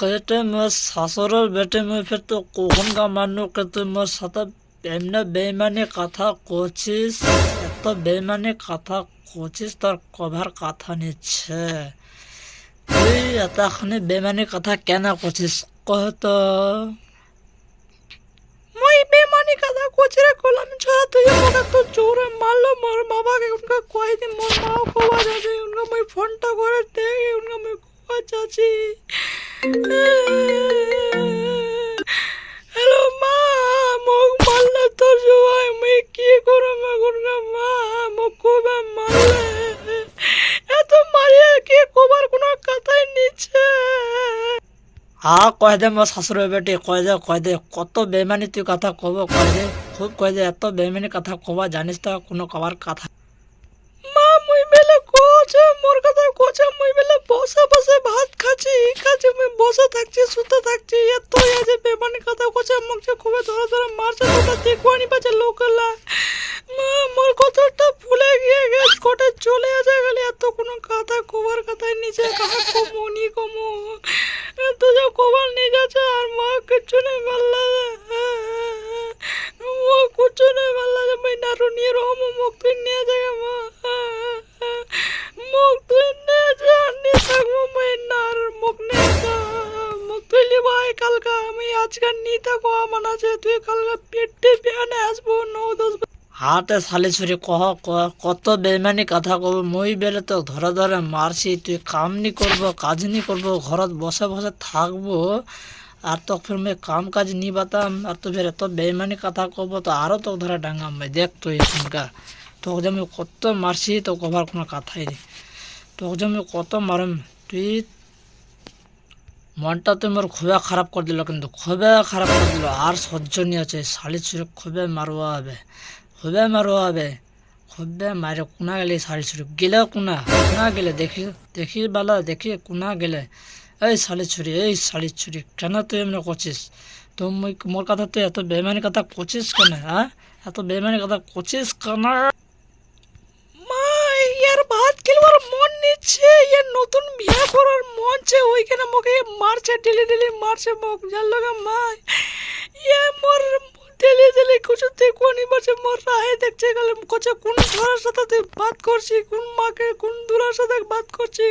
कहते मैं শাশুড়ের বেটে মুই ফের তো কখন গা মানো কে তুই মোর সাথে এমনি বেইমানি কথা করছিস, এত বেইমানি কথা করছিস, তোর কভার কথা নিচ্ছে। তুই এতখানি বেইমানি কথা কেন করছিস কহ তো? মই বেইমানি কথা করছি রে গোলাম ছাড়া, তুই আমাকে তো জোরে মারলো। মোর বাবাকে উনকা কই দি, মোর মাও কবা যাচ্ছে, উনকা মই ফোনটা করে দেখি, উনকা মই কবা যাচ্ছি। হ্যালো মা, মোক মারলে তো জুয়াই, মই কি করব এখন মা? মোক কবে মারলে, এত মারিয়া কি কবার কোনো কথাই নিচ্ছে। কয় দে মোর শাশুড়ি বেটি, কয় দে কত বেমানি তুই কথা কব, কয় দে খুব কয় দে, এত বেমানি কথা কবা জানিস তো কোনো কবার কথা। মা মুই বেলে কোছে মোর কথা কোছে, মুই বেলে বসে বসে ভাত খাচ্ছি খাচ্ছি, মুই বসে থাকছি শুতে থাকছি, এত যে বেমানি কথা কোছে, মোক যে খুবই ধরে ধরে মারছে, তোমরা দেখুয়ানি পাচ্ছে লোকলা। মা মোর কথাটা ভুলে গিয়ে গেছ, কোটে চলে আসে গেলে, এত কোনো কথা কবার কথাই নিচে কাহা কমু নি কমু, এত যে কবার নিয়ে যাচ্ছে। আর মা কিছু নেই বললা, মা কিছু নেই বললা যে মুই নারু নিয়ে রহম, মুখ তুই নিয়ে যাবে মা, মুখ তুই নিয়ে যা, নিয়ে থাকবো মুই নার মুখ নিয়ে যা, মুখ তুই লিবাই কালকা, আমি আজকাল নিয়ে থাকবো আমার আছে, তুই কালকা পেটে বিয়ানে আসবো 9-10। হাতে শালি ছুরি কহ কত বেমানি কথা কব, মই বেলে তো ধরে ধরে মারছি, তুই কাম নি করবো কাজ নি করবো, ঘরত বসে বসে থাকবো, আর তো ফির মই কাম কাজ নি বাতাম, আর তো ফির এত বেমানি কথা কব তো আরো তো ধরে ডাঙ্গাম। ভাই দেখ তুই এখানকার তোকে যে আমি কত মারছি, তো কবার কোনো কথাই নেই, তোকে যে আমি কত মারম। তুই মনটা তুই মোর খুবই খারাপ করে দিল, কিন্তু খুবই খারাপ করে দিল, আর সহ্য নিয়ে আছে। শালি ছুরি খুবই মারবা হবে, খুবই মারবা হবে, খুবই মারে। কোনা গেলে শালি ছুরি গেলে, কোনা গেলে দেখি দেখি বালা, দেখি কোনা গেলে। এই শালি ছুরি কেন তুই এমনি করছিস? তো মোর কথা তুই এত বেমানি কথা করছিস কেন? হ্যাঁ, এত বেমানি কথা করছিস কেন? মা ইয়ার ভাত খেলবার মন নিচ্ছে, ইয়ার নতুন বিয়ে করার মন ছে, ওইখানে মোকে মারছে, ডেলি মারছে মোক, জানলো গা মা। ইয়ে মোর ডেলি কিছু তুই কোনি মারছে, মোর রাহে দেখছে গেলে কোছে কোন ঝড়ের সাথে তুই বাত করছি, কোন মাকে কোন দুলার সাথে বাত করছি,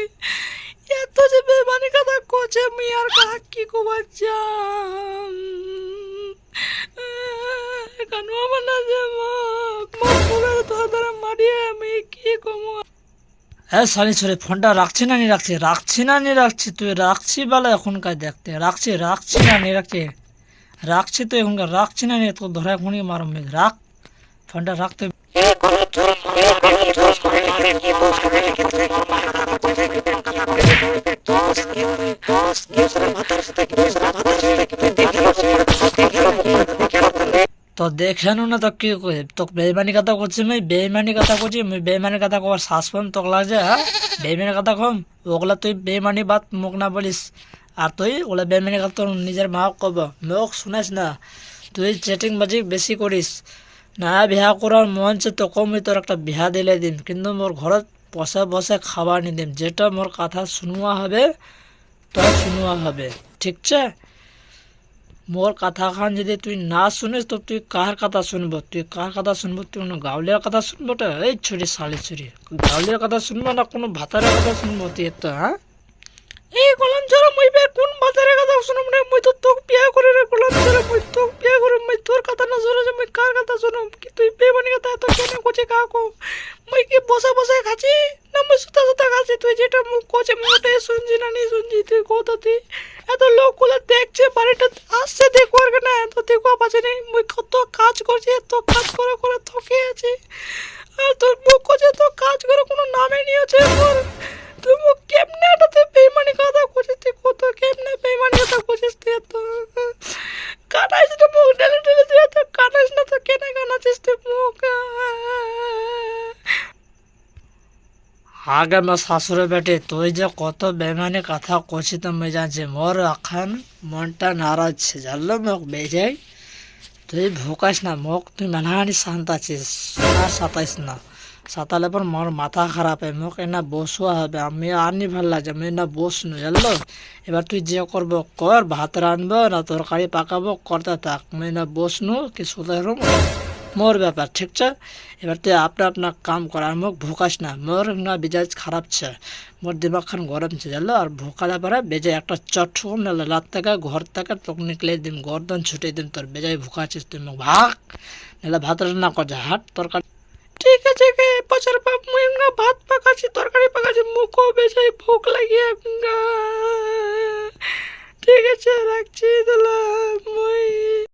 এত যে বেমানি কথা কোছে, আমি আর কাহা কি কবার যাম। কেন আমার না যে মোক ধরে ধরে মারিয়ে আমি কি কমু। হ্যাঁ শালি ছড়ে ফোনটা রাখছি না নি রাখছি, তুই রাখছি বলে এখনকার দেখতে, রাখছি না নি রাখছি তো এখনকার, রাখছি না নি তো ধরে এখনই মারম, রাখ ফোনটা রাখতে। তো দেখেন না তো কি কই, তো বেইমানি কথা করছি, মুই বেইমানি কথা কবার শ্বাস পাম তোক লাগছে। হ্যাঁ বেইমানি কথা কম, ওগুলা তুই বেইমানি বাত মুখ না বলিস, আর তুই ওগুলা বেইমানি কথা তোর নিজের মা কব, মুখ শুনাইস না। তুই চ্যাটিং বাজি বেশি করিস না, বিহা করার মন চে তোকে মুই তোর একটা বিহা দিলে দিম, কিন্তু মোর ঘরত বসে বসে খাবার নি দিম, যেটা মোর কথা শুনুয়া হবে তোর শুনুয়া হবে, ঠিক আছে? মোর কথা খান যদি তুই না শুনিস তো তুই কার কথা শুনবো, তুই কোনো গাউলিয়ার কথা শুনবো? তো এই ছুরি শালি ছুরি, গাউলিয়ার কথা শুনবো না কোনো ভাতারের কথা শুনবো তুই তো? হ্যাঁ এই গোলাম ছাড়া মুই বে কোন ভাতারের কথা শুনব না, মুই তো তোকে বিয়া করে রে গোলাম ছাড়া, মুই তোকে বিয়া করে, মুই তোর কথা না শুনে যে মুই কার কথা শুনব? কি তুই বেমানি কথা এত কেন করছিস কাকু? মুই কি বসে বসে খাচ্ছি না মুই সুতা খাচ্ছি? তুই যেটা মুখ করছে মুই ওটাই শুনছি না নি শুনছি, তুই কথা তুই এত লোকগুলো দেখছে বাড়িটা আসছে দেখবার কেনা, এত দেখবা পাচ্ছে না, মুই কত কাজ করছি, এত কাজ করে করে থকে আছি, আর তোর মুখ করছে তো কাজ করে কোনো নামে নিয়েছে মোর। তুই মুখ কেমনে এটা তুই বেইমানি কথা করছিস, তুই কত কেমনে বেইমানি কথা করছিস, তুই এত কাটাইস না মুখ ডেলে তুই এত কাটাইস না, তো কেনে কাটাচ্ছিস তুই মুখ? আগে আমার শাশুড়ি বেটে তুই যে কত বেমানি কথা করছিস তো মুই জানছি, মোর এখন মনটা নারাজ জানলো, মুখ বেজাই তুই ভোকাস না, মুখ তুই মানহানি শান্ত আছিস আর সাতাইস না, সাতালে পর মোর মাথা খারাপ হয়, মোক এনা বসুয়া হবে, আমি আর নি ভাল লাগে, আমি না বস নু জানলো। এবার তুই যে করবো কর, ভাত রানবো না তরকারি পাকাবো করতে থাক, আমি না বস নু কি শুধু মোর ব্যাপার, ঠিক আছে? এবার তুই আপনা আপনা কাম কর, আর মোক ভুকাস না, মোর না বিজাজ খারাপ ছে, মোর দিমাগ খান গরম ছে জানলো। আর ভুকালে পরে বেজে একটা চট্টুম না রাত থেকে ঘর থেকে তোকে নিকলে দিম, গর্দন ছুটে দিম তোর, বেজায় ভুকাছিস তুই, মোক ভাগ নাহলে ভাত রান্না কর যা, হাট তরকারি। ঠিক আছে কে পচার বাপ, মুই না ভাত পাকাছি তরকারি পাকাছি, মুখও বেজায় ভুক লাগিয়ে ঠিক আছে রাখছি তাহলে মুই।